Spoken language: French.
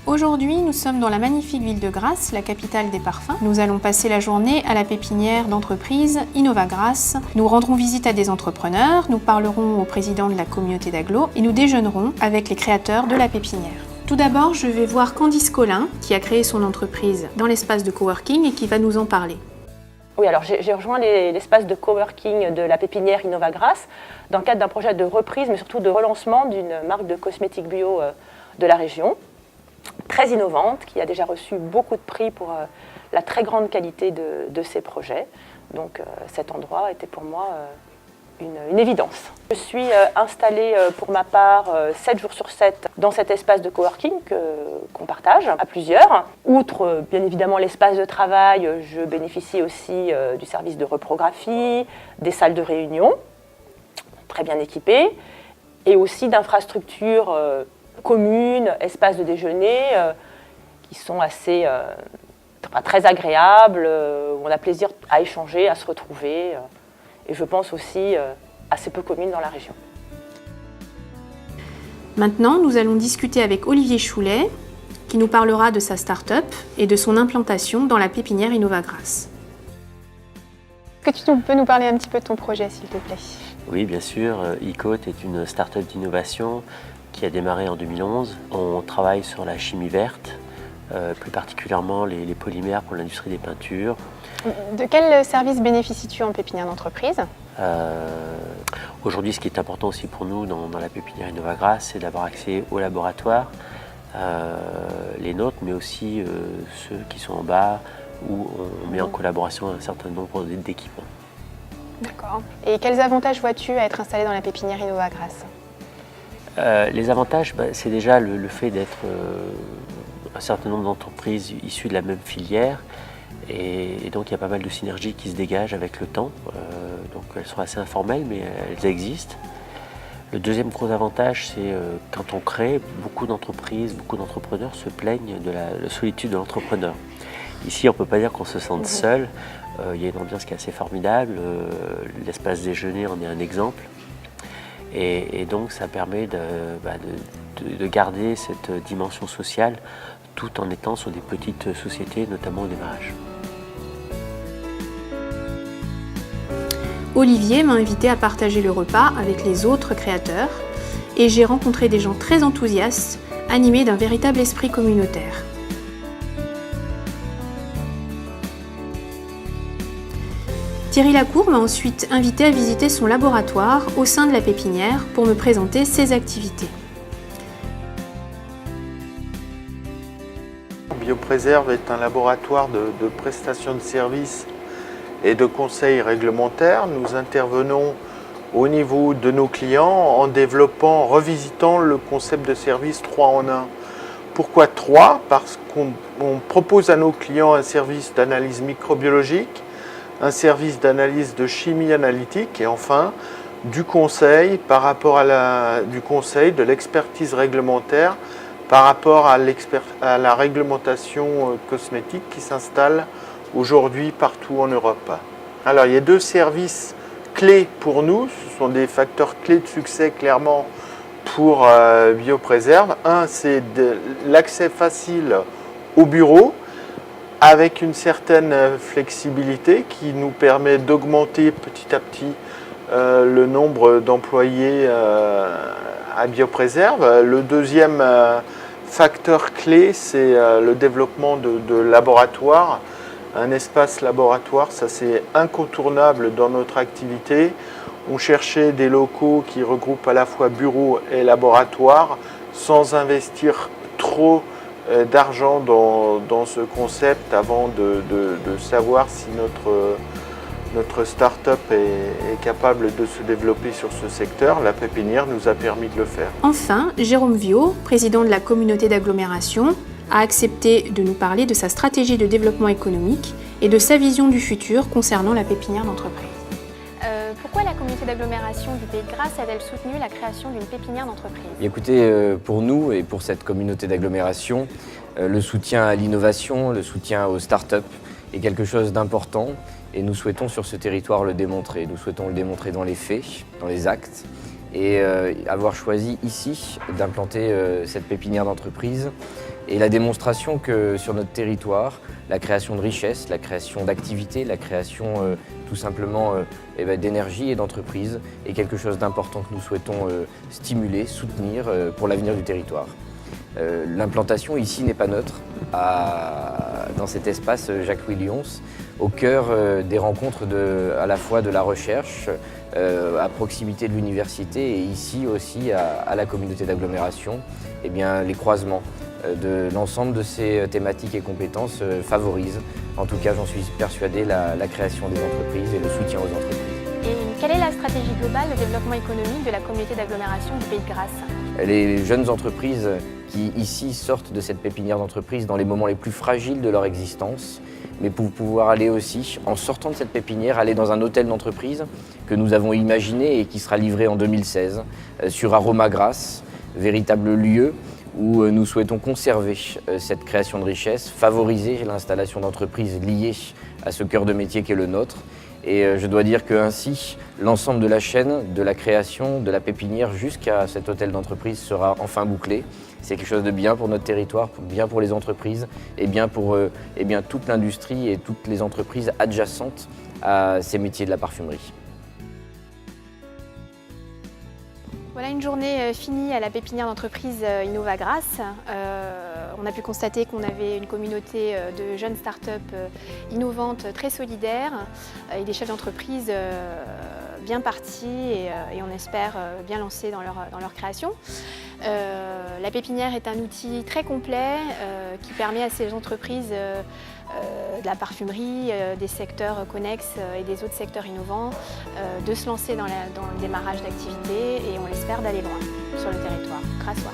Aujourd'hui, nous sommes dans la magnifique ville de Grasse, la capitale des parfums. Nous allons passer la journée à la pépinière d'entreprise Innova Grasse. Nous rendrons visite à des entrepreneurs, nous parlerons au président de la communauté d'agglo et nous déjeunerons avec les créateurs de la pépinière. Tout d'abord, je vais voir Candice Collin, qui a créé son entreprise dans l'espace de coworking et qui va nous en parler. Oui, alors j'ai rejoint l'espace de coworking de la pépinière Innova Grasse dans le cadre d'un projet de reprise, mais surtout de relancement d'une marque de cosmétiques bio de la région, très innovante, qui a déjà reçu beaucoup de prix pour la très grande qualité de ses projets. Donc cet endroit était pour moi une évidence. Je suis installée pour ma part 7 jours sur 7 dans cet espace de coworking qu'on partage à plusieurs. Outre bien évidemment l'espace de travail, je bénéficie aussi du service de reprographie, des salles de réunion, très bien équipées, et aussi d'infrastructures communes, espaces de déjeuner qui sont très agréables, où on a plaisir à échanger, à se retrouver. Et je pense aussi assez peu communes dans la région. Maintenant, nous allons discuter avec Olivier Choulet, qui nous parlera de sa start-up et de son implantation dans la pépinière Innova Grasse. Est-ce que tu peux nous parler un petit peu de ton projet, s'il te plaît? Oui, bien sûr. Ecote est une start-up d'innovation qui a démarré en 2011. On travaille sur la chimie verte, plus particulièrement les polymères pour l'industrie des peintures. De quel service bénéficies-tu en pépinière d'entreprise? Aujourd'hui, ce qui est important aussi pour nous dans la pépinière Innova Grasse, c'est d'avoir accès aux laboratoires, les nôtres, mais aussi ceux qui sont en bas, où on met en collaboration un certain nombre d'équipements. D'accord. Et quels avantages vois-tu à être installé dans la pépinière Innova Grasse? Les avantages, c'est déjà le fait d'être un certain nombre d'entreprises issues de la même filière. Et donc il y a pas mal de synergies qui se dégagent avec le temps. Donc elles sont assez informelles, mais elles existent. Le deuxième gros avantage, c'est quand on crée, beaucoup d'entreprises, beaucoup d'entrepreneurs se plaignent de la solitude de l'entrepreneur. Ici, on ne peut pas dire qu'on se sente seul. Il y a une ambiance qui est assez formidable. L'espace déjeuner en est un exemple. Et donc ça permet de garder cette dimension sociale tout en étant sur des petites sociétés, notamment au démarrage. Olivier m'a invité à partager le repas avec les autres créateurs et j'ai rencontré des gens très enthousiastes, animés d'un véritable esprit communautaire. Thierry Lacour m'a ensuite invité à visiter son laboratoire au sein de la pépinière pour me présenter ses activités. Biopréserve est un laboratoire de prestation de services et de conseils réglementaires. Nous intervenons au niveau de nos clients en développant, en revisitant le concept de service 3 en 1. Pourquoi 3? Parce qu'on propose à nos clients un service d'analyse microbiologique, un service d'analyse de chimie analytique et enfin du conseil par rapport à de l'expertise réglementaire par rapport à la réglementation cosmétique qui s'installe aujourd'hui partout en Europe. Alors il y a 2 services clés pour nous, ce sont des facteurs clés de succès clairement pour Biopréserve. Un, c'est l'accès facile au bureau avec une certaine flexibilité qui nous permet d'augmenter petit à petit le nombre d'employés à Biopréserve. Le deuxième facteur clé, c'est le développement de laboratoires. Un espace laboratoire, ça c'est incontournable dans notre activité. On cherchait des locaux qui regroupent à la fois bureaux et laboratoires sans investir trop d'argent dans ce concept avant de savoir si notre start-up est capable de se développer sur ce secteur. La pépinière nous a permis de le faire. Enfin, Jérôme Viau, président de la communauté d'agglomération, a accepté de nous parler de sa stratégie de développement économique et de sa vision du futur concernant la pépinière d'entreprise. Pourquoi la communauté d'agglomération du Pays de Grasse a-t-elle soutenu la création d'une pépinière d'entreprise? Écoutez, pour nous et pour cette communauté d'agglomération, le soutien à l'innovation, le soutien aux startups est quelque chose d'important et nous souhaitons sur ce territoire le démontrer. Nous souhaitons le démontrer dans les faits, dans les actes et avoir choisi ici d'implanter cette pépinière d'entreprise Et la démonstration que sur notre territoire, la création de richesses, la création d'activités, la création tout simplement d'énergie et d'entreprise est quelque chose d'important que nous souhaitons stimuler, soutenir pour l'avenir du territoire. L'implantation ici n'est pas neutre, dans cet espace Jacques Louis Lyons, au cœur des rencontres à la fois de la recherche, à proximité de l'université et ici aussi à la communauté d'agglomération, eh bien, les croisements de l'ensemble de ces thématiques et compétences favorisent, en tout cas j'en suis persuadé, la création des entreprises et le soutien aux entreprises. Et quelle est la stratégie globale de développement économique de la communauté d'agglomération du Pays de Grasse? Les jeunes entreprises qui ici sortent de cette pépinière d'entreprise dans les moments les plus fragiles de leur existence, mais pour pouvoir aller aussi, en sortant de cette pépinière, aller dans un hôtel d'entreprise que nous avons imaginé et qui sera livré en 2016 sur Aroma Grasse, véritable lieu où nous souhaitons conserver cette création de richesse, favoriser l'installation d'entreprises liées à ce cœur de métier qu'est le nôtre. Et je dois dire qu'ainsi, l'ensemble de la chaîne, de la création, de la pépinière jusqu'à cet hôtel d'entreprise sera enfin bouclé. C'est quelque chose de bien pour notre territoire, bien pour les entreprises et bien pour toute l'industrie et toutes les entreprises adjacentes à ces métiers de la parfumerie. Voilà une journée finie à la pépinière d'entreprise Innova Grasse. On a pu constater qu'on avait une communauté de jeunes start-up innovantes, très solidaires et des chefs d'entreprise bien partis et on espère bien lancés dans leur création. La pépinière est un outil très complet qui permet à ces entreprises de la parfumerie, des secteurs connexes et des autres secteurs innovants de se lancer dans le démarrage d'activités et on l'espère d'aller loin sur le territoire grassois.